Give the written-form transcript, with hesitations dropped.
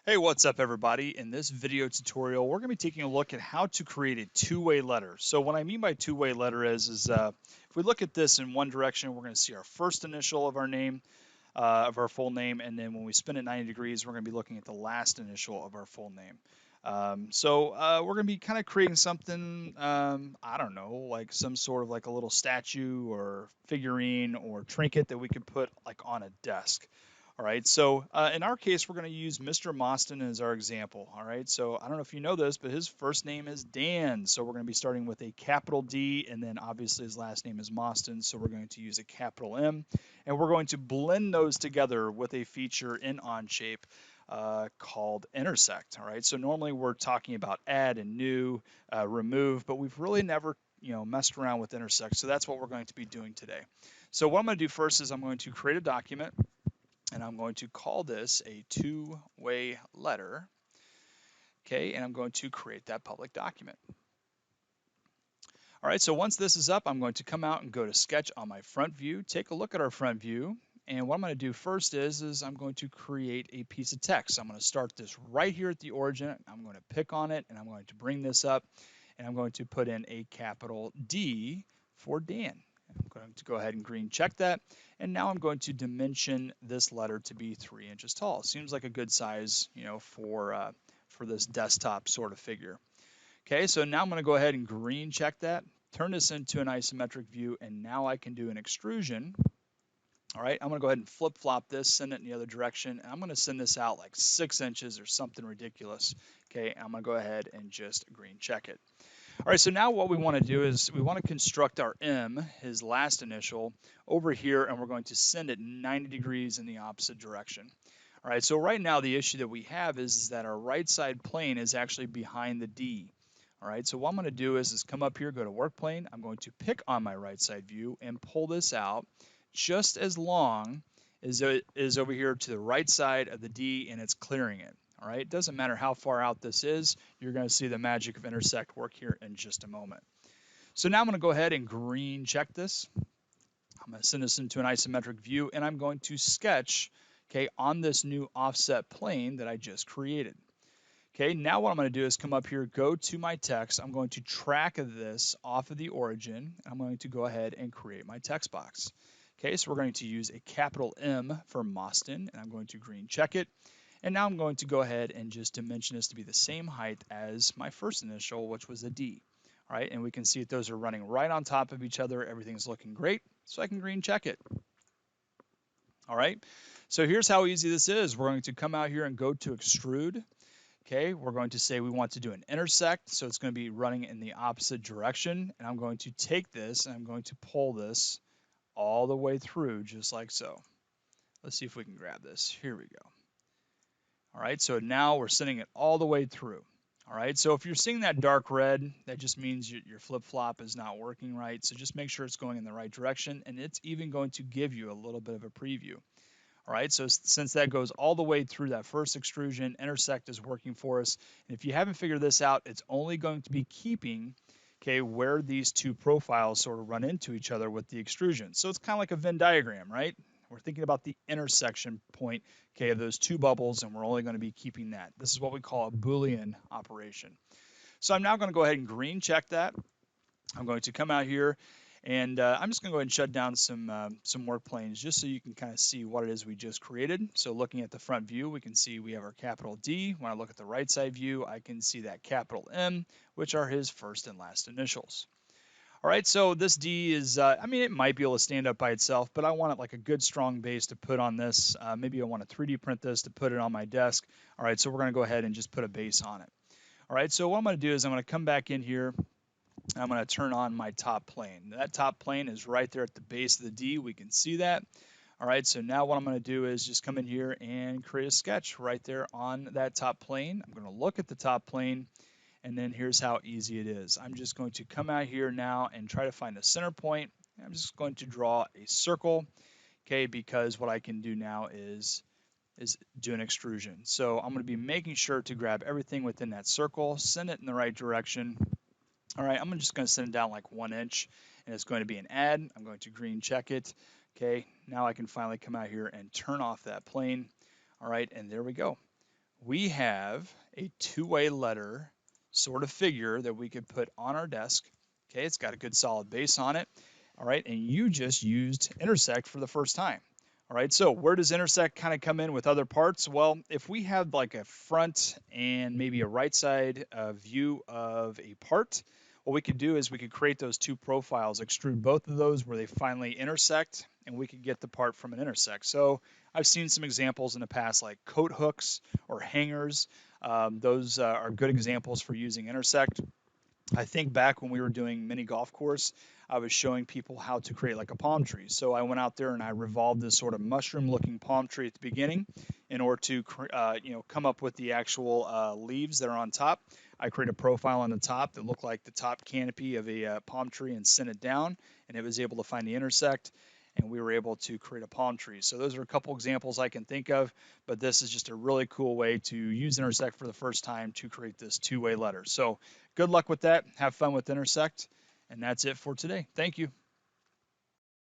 Hey, what's up everybody? In this video tutorial, we're going to be taking a look at how to create a two-way letter. So what I mean by two-way letter is if we look at this in one direction, we're going to see our first initial of our name, of our full name, and then when we spin it 90 degrees, we're going to be looking at the last initial of our full name. We're going to be kind of creating something, I don't know, like some sort of like a little statue or figurine or trinket that we could put like on a desk. All right, in our case, we're going to use Mr. Mostyn as our example. All right, so I don't know if you know this, but his first name is Dan. So we're going to be starting with a capital D, and then obviously his last name is Mostyn. So we're going to use a capital M, and we're going to blend those together with a feature in Onshape called intersect. All right, so normally we're talking about add and new, remove, but we've really never messed around with intersect. So that's what we're going to be doing today. So what I'm going to do first is I'm going to create a document and I'm going to call this a two-way letter. Okay, and I'm going to create that public document. All right, so once this is up, I'm going to come out and go to Sketch on my front view, take a look at our front view, and what I'm going to do first is I'm going to create a piece of text. I'm going to start this right here at the origin. I'm going to pick on it, and I'm going to bring this up, and I'm going to put in a capital D for Dan. I'm going to go ahead and green check that. And now I'm going to dimension this letter to be 3 inches tall. Seems like a good size, for this desktop sort of figure. Okay, so now I'm going to go ahead and green check that, turn this into an isometric view, and now I can do an extrusion. All right, I'm going to go ahead and flip-flop this, send it in the other direction, and I'm going to send this out like 6 inches or something ridiculous. Okay, I'm going to go ahead and just green check it. All right, so now what we want to do is we want to construct our M, his last initial, over here, and we're going to send it 90 degrees in the opposite direction. All right, so right now the issue that we have is that our right side plane is actually behind the D. All right, so what I'm going to do is come up here, go to work plane. I'm going to pick on my right side view and pull this out just as long as it is over here to the right side of the D and it's clearing it. All right, it doesn't matter how far out this is, you're going to see the magic of intersect work here in just a moment. So now I'm going to go ahead and green check this. I'm going to send this into an isometric view and I'm going to sketch, okay, on this new offset plane that I just created. Okay, now what I'm going to do is come up here, go to my text. I'm going to track this off of the origin. I'm going to go ahead and create my text box. Okay, so we're going to use a capital M for Mostyn, and I'm going to green check it. And now I'm going to go ahead and just dimension this to be the same height as my first initial, which was a D. All right, and we can see that those are running right on top of each other. Everything's looking great, so I can green check it. All right, so here's how easy this is. We're going to come out here and go to extrude. Okay, we're going to say we want to do an intersect, so it's going to be running in the opposite direction. And I'm going to take this and I'm going to pull this all the way through, just like so. Let's see if we can grab this. Here we go. All right, so now we're sending it all the way through. All right, so if you're seeing that dark red, that just means your flip-flop is not working right. So just make sure it's going in the right direction, and it's even going to give you a little bit of a preview. All right, so since that goes all the way through that first extrusion, intersect is working for us. And if you haven't figured this out, it's only going to be keeping, okay, where these two profiles sort of run into each other with the extrusion. So it's kind of like a Venn diagram, right? We're thinking about the intersection point, okay, of those two bubbles, and we're only going to be keeping that. This is what we call a Boolean operation. So I'm now going to go ahead and green check that. I'm going to come out here and I'm just going to go ahead and shut down some work planes just so you can kind of see what it is we just created. So looking at the front view, we can see we have our capital D. When I look at the right side view, I can see that capital M, which are his first and last initials. All right, so this D is, I mean, it might be able to stand up by itself, but I want it like a good strong base to put on this. Maybe I want to 3D print this to put it on my desk. All right, so we're going to go ahead and just put a base on it. All right, so what I'm going to do is I'm going to come back in here. I'm going to turn on my top plane. That top plane is right there at the base of the D. We can see that. All right, so now what I'm going to do is just come in here and create a sketch right there on that top plane. I'm going to look at the top plane, and then here's how easy it is. I'm just going to come out here now and try to find a center point. I'm just going to draw a circle, okay, because what I can do now is do an extrusion. So I'm going to be making sure to grab everything within that circle, send it in the right direction. All right, I'm just going to send it down like 1 inch, and it's going to be an add. I'm going to green check it. Okay, now I can finally come out here and turn off that plane. All right, and there we go. we have a two-way letter sort of figure that we could put on our desk. Okay, it's got a good solid base on it. All right, and you just used intersect for the first time. All right, so where does intersect kind of come in with other parts? Well, if we have like a front and maybe a right side view of a part, what we could do is we could create those two profiles, extrude both of those where they finally intersect, and we could get the part from an intersect. So I've seen some examples in the past like coat hooks or hangers. Those are good examples for using intersect. I think back when we were doing mini golf course, I was showing people how to create like a palm tree. So I went out there and I revolved this sort of mushroom looking palm tree at the beginning in order to come up with the actual leaves that are on top. I created a profile on the top that looked like the top canopy of a palm tree and sent it down, and it was able to find the intersect, and we were able to create a palm tree. So those are a couple examples I can think of, but this is just a really cool way to use intersect for the first time to create this two-way letter. So good luck with that. Have fun with intersect. And that's it for today. Thank you.